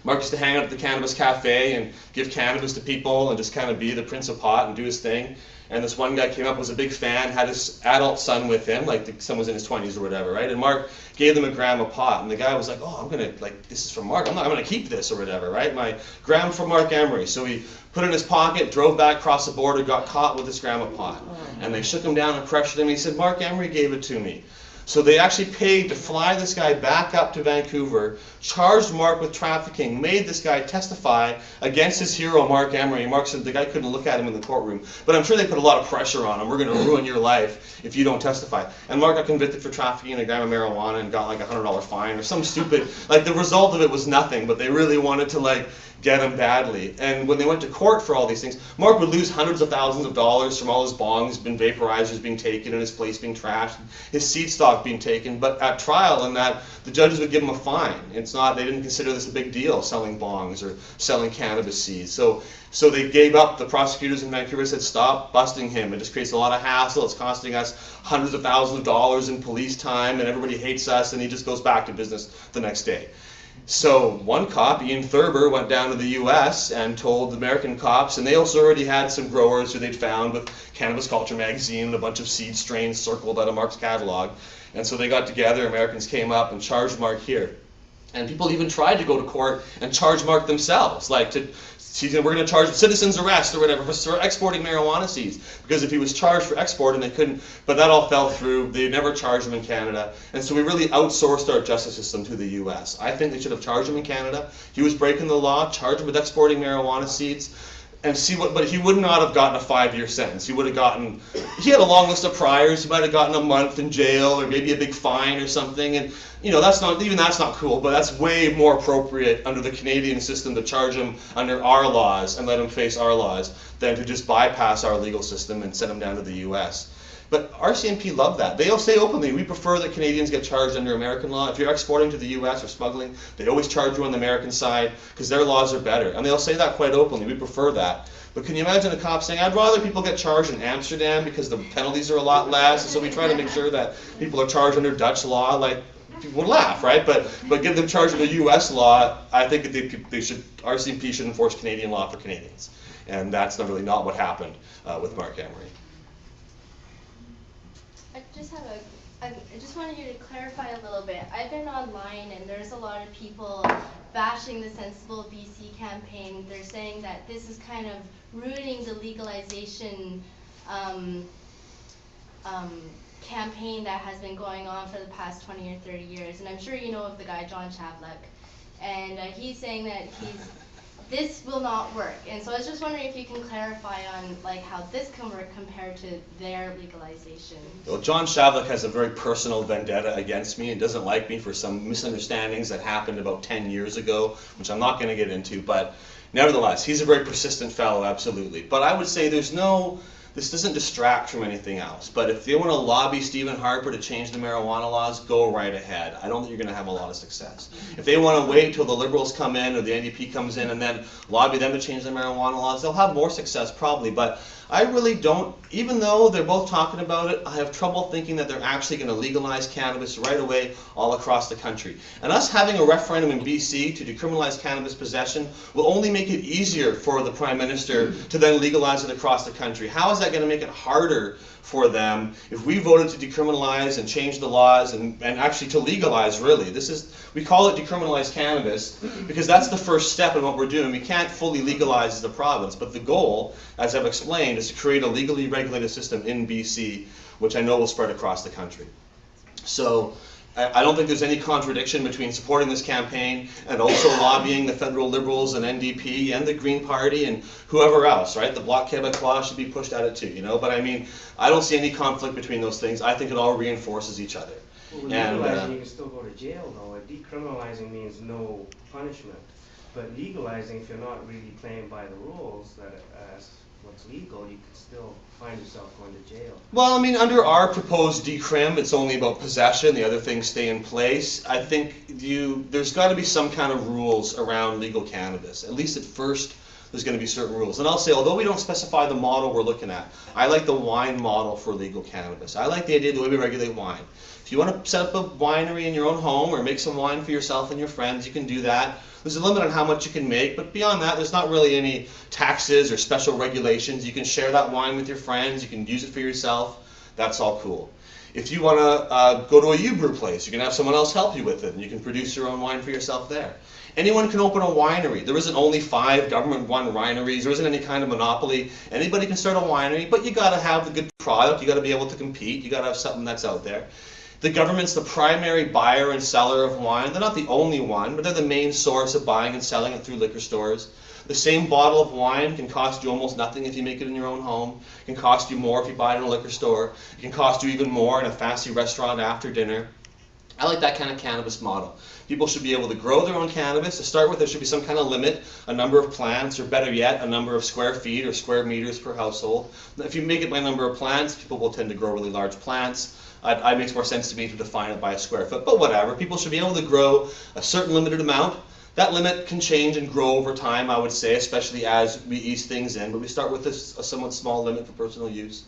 Mark used to hang out at the Cannabis Cafe and give cannabis to people and just kind of be the Prince of Pot and do his thing. And this one guy came up, was a big fan, had his adult son with him, like the son was in his 20s or whatever, right? And Mark gave them a gram of pot, and the guy was like, oh, I'm gonna, like, this is from Mark, I'm gonna keep this or whatever, right? My gram from Mark Emery. So he put it in his pocket, drove back across the border, got caught with this gram of pot. And they shook him down and pressured him. He said, Mark Emery gave it to me. So they actually paid to fly this guy back up to Vancouver, charged Mark with trafficking, made this guy testify against his hero, Mark Emery. Mark said the guy couldn't look at him in the courtroom. But I'm sure they put a lot of pressure on him. We're going to ruin your life if you don't testify. And Mark got convicted for trafficking a gram of marijuana and got like a $100 fine or some stupid, like the result of it was nothing, but they really wanted to like get him badly. And when they went to court for all these things, Mark would lose hundreds of thousands of dollars from all his bongs, vaporizers being taken, and his place being trashed, his seed stock being taken. But at trial, and that the judges would give him a fine. It's not, they didn't consider this a big deal, selling bongs or selling cannabis seeds. So they gave up. The prosecutors in Vancouver said, stop busting him. It just creates a lot of hassle. It's costing us hundreds of thousands of dollars in police time, and everybody hates us, and he just goes back to business the next day. So one cop, Ian Thurber, went down to the U.S. and told the American cops, and they also already had some growers who they'd found with Cannabis Culture Magazine and a bunch of seed strains circled out of Mark's catalog. And so they got together, Americans came up and charged Mark here. And people even tried to go to court and charge Mark themselves, like we're going to charge citizen's arrest or whatever for exporting marijuana seeds, because if he was charged for exporting, they couldn't. But that all fell through. They never charged him in Canada, and so we really outsourced our justice system to the U.S. I think they should have charged him in Canada. He was breaking the law, charged him with exporting marijuana seeds, and but he would not have gotten a 5-year sentence. He would have gotten, he had a long list of priors. He might have gotten a month in jail or maybe a big fine or something. And that's not cool, but that's way more appropriate under the Canadian system to charge him under our laws and let him face our laws than to just bypass our legal system and send him down to the U.S. But RCMP love that. They'll say openly, we prefer that Canadians get charged under American law. If you're exporting to the U.S. or smuggling, they always charge you on the American side because their laws are better. And they'll say that quite openly, we prefer that. But can you imagine a cop saying, I'd rather people get charged in Amsterdam because the penalties are a lot less, and so we try to make sure that people are charged under Dutch law, like, people would laugh, right? But give them charged under U.S. law, I think that RCMP should enforce Canadian law for Canadians. And that's really not what happened with Mark Emery. I just wanted you to clarify a little bit. I've been online and there's a lot of people bashing the Sensible BC campaign. They're saying that this is kind of rooting the legalization campaign that has been going on for the past 20 or 30 years. And I'm sure you know of the guy, John Chavlik. And he's saying that this will not work. And so I was just wondering if you can clarify on how this can work compared to their legalization. Well, John Chavlik has a very personal vendetta against me and doesn't like me for some misunderstandings that happened about 10 years ago, which I'm not going to get into, but nevertheless, he's a very persistent fellow, absolutely. But I would say this doesn't distract from anything else. But if they want to lobby Stephen Harper to change the marijuana laws, go right ahead. I don't think you're going to have a lot of success. If they want to wait till the Liberals come in or the NDP comes in and then lobby them to change the marijuana laws, they'll have more success probably. But I really don't, even though they're both talking about it, I have trouble thinking that they're actually going to legalize cannabis right away all across the country. And us having a referendum in BC to decriminalize cannabis possession will only make it easier for the Prime Minister to then legalize it across the country. How is that going to make it harder for them if we voted to decriminalize and change the laws and actually to legalize, really? We call it decriminalize cannabis because that's the first step in what we're doing. We can't fully legalize as a province, but the goal, as I've explained, is to create a legally regulated system in BC, which I know will spread across the country. So I don't think there's any contradiction between supporting this campaign and also lobbying the federal Liberals and NDP and the Green Party and whoever else, right? The Bloc Québécois should be pushed at it too, But I mean, I don't see any conflict between those things. I think it all reinforces each other. Well, legalizing, you can still go to jail, though. Decriminalizing means no punishment. But legalizing, if you're not really playing by the rules, what's legal, you could still find yourself going to jail. Well, I mean, under our proposed decrim, it's only about possession. The other things stay in place. I think there's got to be some kind of rules around legal cannabis. At least at first, there's going to be certain rules. And I'll say, although we don't specify the model we're looking at, I like the wine model for legal cannabis. I like the idea of the way we regulate wine. If you want to set up a winery in your own home or make some wine for yourself and your friends, you can do that. There's a limit on how much you can make, but beyond that, there's not really any taxes or special regulations. You can share that wine with your friends. You can use it for yourself. That's all cool. If you want to go to a U-brew place, you can have someone else help you with it, and you can produce your own wine for yourself there. Anyone can open a winery. There isn't only 5 government-run wineries. There isn't any kind of monopoly. Anybody can start a winery, but you got to have the good product. You got to be able to compete. You got to have something that's out there. The government's the primary buyer and seller of wine. They're not the only one, but they're the main source of buying and selling it through liquor stores. The same bottle of wine can cost you almost nothing if you make it in your own home. It can cost you more if you buy it in a liquor store. It can cost you even more in a fancy restaurant after dinner. I like that kind of cannabis model. People should be able to grow their own cannabis. To start with, there should be some kind of limit, a number of plants, or better yet, a number of square feet or square meters per household. If you make it by number of plants, people will tend to grow really large plants. It makes more sense to me to define it by a square foot, but whatever. People should be able to grow a certain limited amount. That limit can change and grow over time, I would say, especially as we ease things in, but we start with a somewhat small limit for personal use.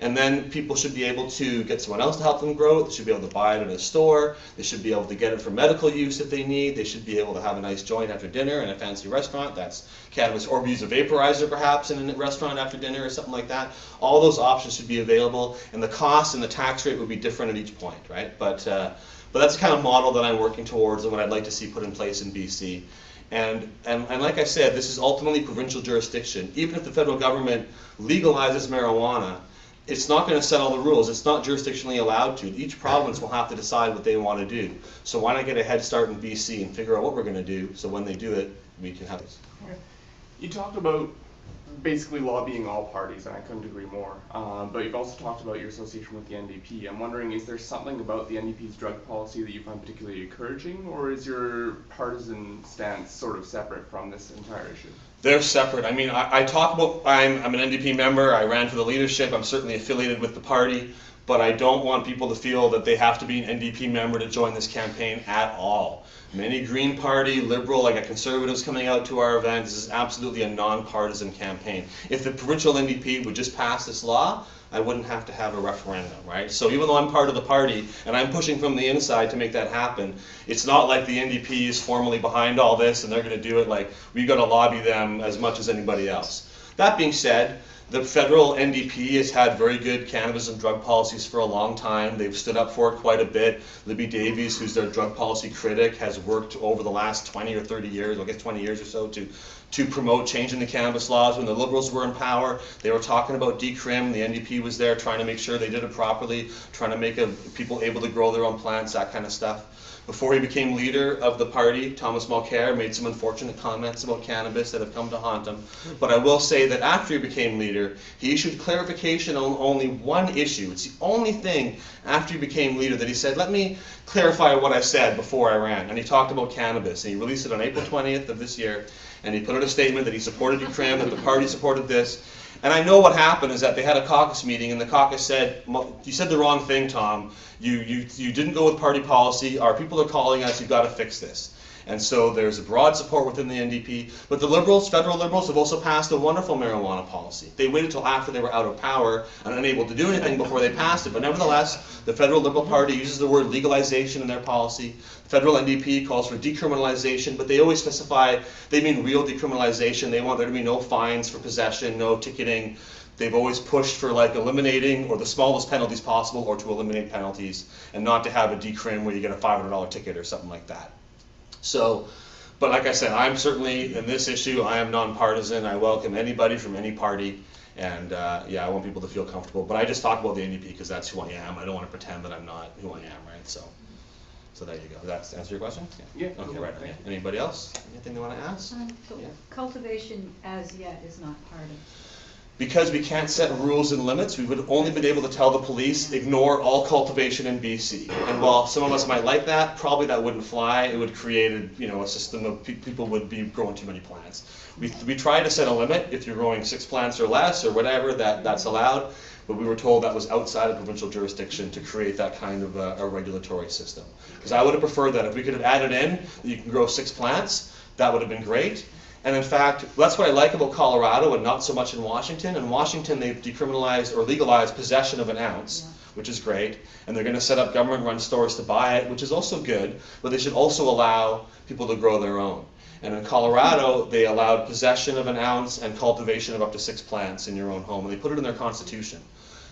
And then people should be able to get someone else to help them grow it. They should be able to buy it in a store. They should be able to get it for medical use if they need. They should be able to have a nice joint after dinner in a fancy restaurant. That's cannabis. Or use a vaporizer perhaps in a restaurant after dinner or something like that. All those options should be available, and the cost and the tax rate would be different at each point, right? But that's the kind of model that I'm working towards and what I'd like to see put in place in BC. And like I said, this is ultimately provincial jurisdiction. Even if the federal government legalizes marijuana, it's not going to set all the rules. It's not jurisdictionally allowed to. Each province will have to decide what they want to do. So why not get a head start in BC and figure out what we're going to do, so when they do it, we can have this. You talked about basically lobbying all parties, and I couldn't agree more. But you've also talked about your association with the NDP. I'm wondering, is there something about the NDP's drug policy that you find particularly encouraging, or is your partisan stance sort of separate from this entire issue? They're separate. I mean, I talk about, I'm an NDP member, I ran for the leadership, I'm certainly affiliated with the party, but I don't want people to feel that they have to be an NDP member to join this campaign at all. Many Green Party, Liberal, I got Conservatives coming out to our event. This is absolutely a non-partisan campaign. If the provincial NDP would just pass this law, I wouldn't have to have a referendum, right? So even though I'm part of the party and I'm pushing from the inside to make that happen, it's not like the NDP is formally behind all this and they're going to do it. Like, we've got to lobby them as much as anybody else. That being said, the federal NDP has had very good cannabis and drug policies for a long time. They've stood up for it quite a bit. Libby Davies, who's their drug policy critic, has worked over the last 20 or 30 years, I guess 20 years or so, to promote changing the cannabis laws. When the Liberals were in power, they were talking about decrim. The NDP was there trying to make sure they did it properly, trying to make people able to grow their own plants, that kind of stuff. Before he became leader of the party, Thomas Mulcair made some unfortunate comments about cannabis that have come to haunt him. But I will say that after he became leader, he issued clarification on only one issue. It's the only thing after he became leader that he said, let me clarify what I said before I ran. And he talked about cannabis. And he released it on April 20th of this year. And he put out a statement that he supported decrim, that the party supported this. And I know what happened is that they had a caucus meeting, and the caucus said, you said the wrong thing, Tom. You didn't go with party policy. Our people are calling us. You've got to fix this. And so there's a broad support within the NDP. But the Liberals, federal Liberals, have also passed a wonderful marijuana policy. They waited until after they were out of power and unable to do anything before they passed it. But nevertheless, the federal Liberal Party uses the word legalization in their policy. The federal NDP calls for decriminalization, but they always specify they mean real decriminalization. They want there to be no fines for possession, no ticketing. They've always pushed for like eliminating or the smallest penalties possible, or to eliminate penalties, and not to have a decrim where you get a $500 ticket or something like that. So, but like I said, I'm certainly, in this issue, I am nonpartisan. I welcome anybody from any party, and yeah, I want people to feel comfortable. But I just talk about the NDP because that's who I am. I don't want to pretend that I'm not who I am, right? So there you go. Does that answer your question? Yeah. Okay, right. Yeah. Anybody else? Anything they want to ask? So Yeah. cultivation as yet is not part of. Because we can't set rules and limits, we would only been able to tell the police, ignore all cultivation in BC. And while some of us might like that, probably that wouldn't fly. It would create a system of people would be growing too many plants. We tried to set a limit. If you're growing 6 plants or less or whatever, that's allowed. But we were told that was outside of provincial jurisdiction to create that kind of a regulatory system. Because I would have preferred that if we could have added in that you can grow 6 plants, that would have been great. And in fact, that's what I like about Colorado and not so much in Washington. In Washington, they've decriminalized or legalized possession of an ounce, which is great. And they're going to set up government-run stores to buy it, which is also good. But they should also allow people to grow their own. And in Colorado, they allowed possession of an ounce and cultivation of up to 6 plants in your own home. And they put it in their constitution.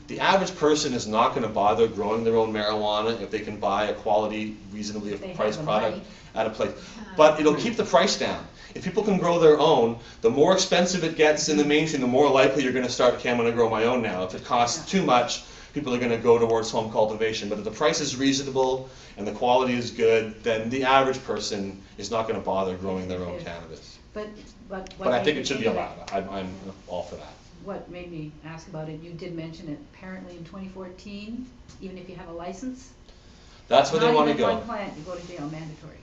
The average person is not going to bother growing their own marijuana if they can buy a quality, reasonably priced product at a place. But it'll keep the price down. If people can grow their own, the more expensive it gets in the mainstream, the more likely you're going to start, okay, I'm going to grow my own now. If it costs too much, people are going to go towards home cultivation. But if the price is reasonable and the quality is good, then the average person is not going to bother growing their own cannabis. But I think it should be allowed. I'm all for that. What made me ask about it, you did mention it apparently in 2014, even if you have a license? That's where they want to go. Not even one plant, you go to jail, mandatory.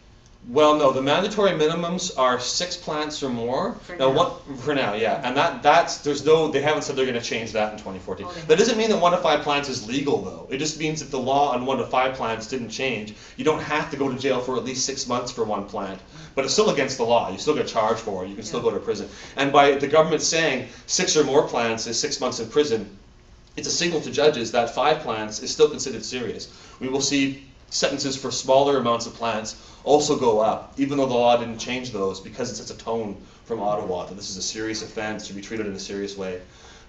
Well, no, the mandatory minimums are 6 plants or more. For Now, now. what, for now, yeah, and they haven't said they're gonna change that in 2014. Oh, they That doesn't mean that 1 to 5 plants is legal, though. It just means that the law on 1 to 5 plants didn't change. You don't have to go to jail for at least 6 months for 1 plant, but it's still against the law. You still get charged for it, you can still go to prison. And by the government saying 6 or more plants is 6 months in prison, it's a signal to judges that 5 plants is still considered serious. We will see sentences for smaller amounts of plants also go up, even though the law didn't change those, because it sets a tone from Ottawa that this is a serious offense, to be treated in a serious way.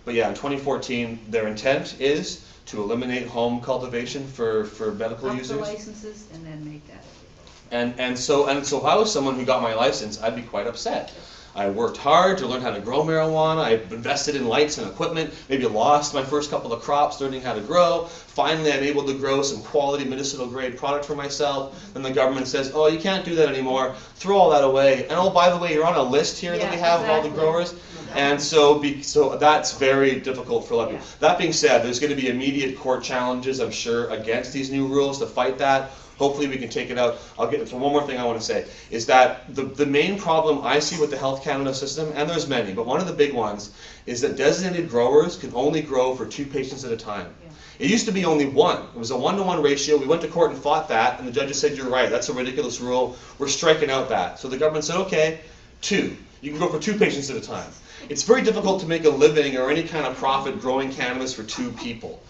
But yeah, in 2014, their intent is to eliminate home cultivation for medical Up users. the licenses and then make that illegal. And so if I was someone who got my license, I'd be quite upset. I worked hard to learn how to grow marijuana. I invested in lights and equipment, maybe lost my first couple of crops learning how to grow. Finally, I'm able to grow some quality medicinal grade product for myself. Then the government says, oh, you can't do that anymore. Throw all that away. And oh, by the way, you're on a list here that we have of all the growers. And so that's very difficult for a lot of people. That being said, there's going to be immediate court challenges, I'm sure, against these new rules to fight that. Hopefully we can take it out. I'll get to one more thing I want to say, is that the main problem I see with the Health Canada system, and there's many, but one of the big ones, is that designated growers can only grow for 2 patients at a time. It used to be only 1. It was a 1-to-1 ratio. We went to court and fought that, and the judges said, you're right, that's a ridiculous rule. We're striking out that. So the government said, okay, 2. You can grow for 2 patients at a time. It's very difficult to make a living or any kind of profit growing cannabis for 2 people.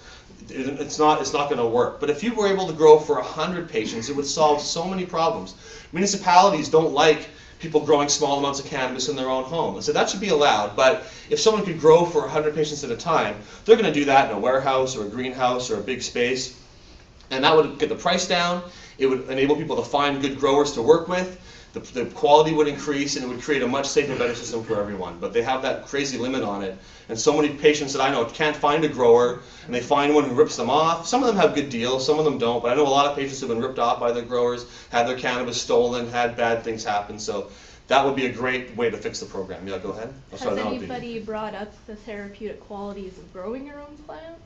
It's not going to work. But if you were able to grow for 100 patients, it would solve so many problems. Municipalities don't like people growing small amounts of cannabis in their own home. So that should be allowed. But if someone could grow for 100 patients at a time, they're going to do that in a warehouse or a greenhouse or a big space. And that would get the price down. It would enable people to find good growers to work with. The quality would increase, and it would create a much safer, better system for everyone. But they have that crazy limit on it. And so many patients that I know can't find a grower, and they find one who rips them off. Some of them have good deals, some of them don't. But I know a lot of patients have been ripped off by their growers, had their cannabis stolen, had bad things happen. So that would be a great way to fix the program. Yeah, go ahead. Has anybody brought up the therapeutic qualities of growing your own plants?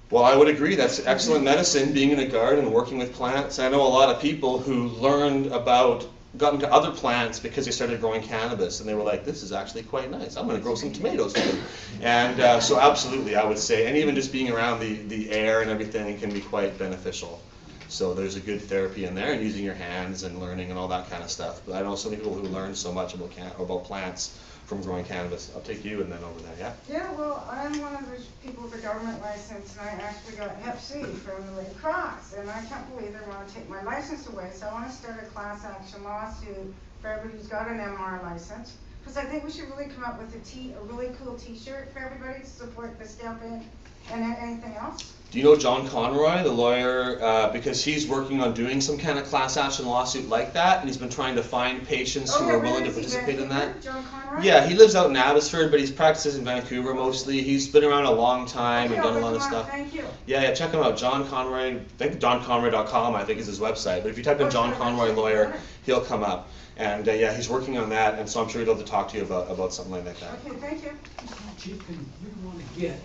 Well, I would agree. That's excellent medicine, being in a garden and working with plants. I know a lot of people who got into other plants because they started growing cannabis, and they were like, this is actually quite nice. I'm going to grow some tomatoes too. And so absolutely, I would say, and even just being around the air and everything can be quite beneficial. So there's a good therapy in there, and using your hands and learning and all that kind of stuff. But I know so many people who learn so much about plants from growing cannabis. I'll take you and then over there, yeah? Yeah, well, I'm one of those people with a government license, and I actually got Hep C from the Red Cross, and I can't believe they want to take my license away, so I want to start a class action lawsuit for everybody who's got an MR license, because I think we should really come up with a really cool t-shirt for everybody to support the Step In and anything else. Do you know John Conroy, the lawyer, because he's working on doing some kind of class action lawsuit like that, and he's been trying to find patients who are willing to participate in that. John Conroy? Yeah, he lives out in Abbotsford, but he practices in Vancouver mostly. He's been around a long time and done a lot of stuff. Thank you. Yeah, check him out, John Conroy. I think johnconroy.com, I think, is his website. But if you type in John Conroy lawyer, he'll come up. And yeah, he's working on that, and so I'm sure he'd love to talk to you about something like that. Okay, thank you. How cheap can we want to get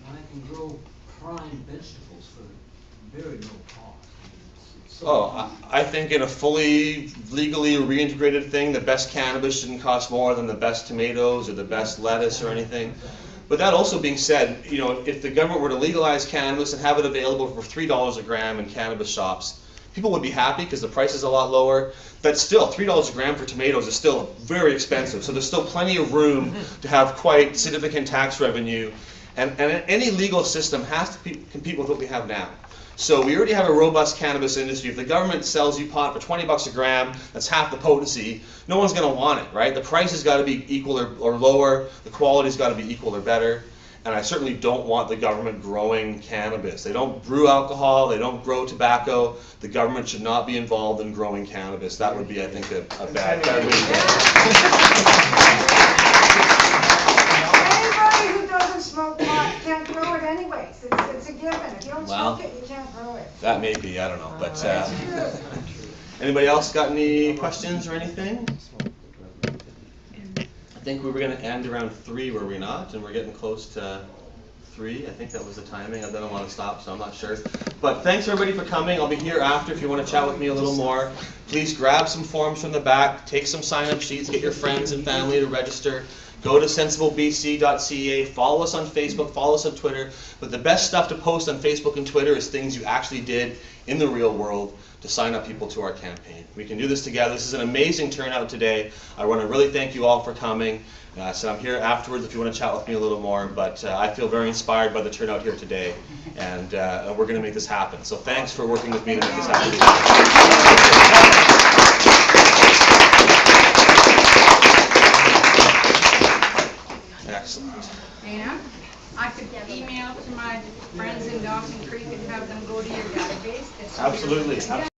when I can grow prime vegetables for very low cost? It's so Oh, I think in a fully legally reintegrated thing, the best cannabis shouldn't cost more than the best tomatoes or the best lettuce or anything. But that also being said, you know, if the government were to legalize cannabis and have it available for $3 a gram in cannabis shops, people would be happy because the price is a lot lower. But still, $3 a gram for tomatoes is still very expensive. So there's still plenty of room to have quite significant tax revenue. And any legal system has to compete with what we have now. So we already have a robust cannabis industry. If the government sells you pot for 20 bucks a gram, that's half the potency, no one's going to want it, right? The price has got to be equal or lower. The quality's got to be equal or better. And I certainly don't want the government growing cannabis. They don't brew alcohol. They don't grow tobacco. The government should not be involved in growing cannabis. That would be, I think, a bad way to go. Anybody who doesn't smoke pot can't grow it anyways. It's a given. If you don't smoke it, you can't grow it. That may be, I don't know. But anybody else got any questions or anything? I think we were going to end around 3, were we not? And we're getting close to 3. I think that was the timing. I don't want to stop, so I'm not sure. But thanks everybody for coming. I'll be here after if you want to chat with me a little more. Please grab some forms from the back, take some sign-up sheets, get your friends and family to register. Go to sensiblebc.ca, follow us on Facebook, follow us on Twitter. But the best stuff to post on Facebook and Twitter is things you actually did in the real world to sign up people to our campaign. We can do this together. This is an amazing turnout today. I want to really thank you all for coming. So I'm here afterwards if you want to chat with me a little more, but I feel very inspired by the turnout here today, and we're going to make this happen. So thanks for working with me to make this happen. Excellent. Dana, I could email to my friends in Dawson Creek and have them go to your database. Absolutely.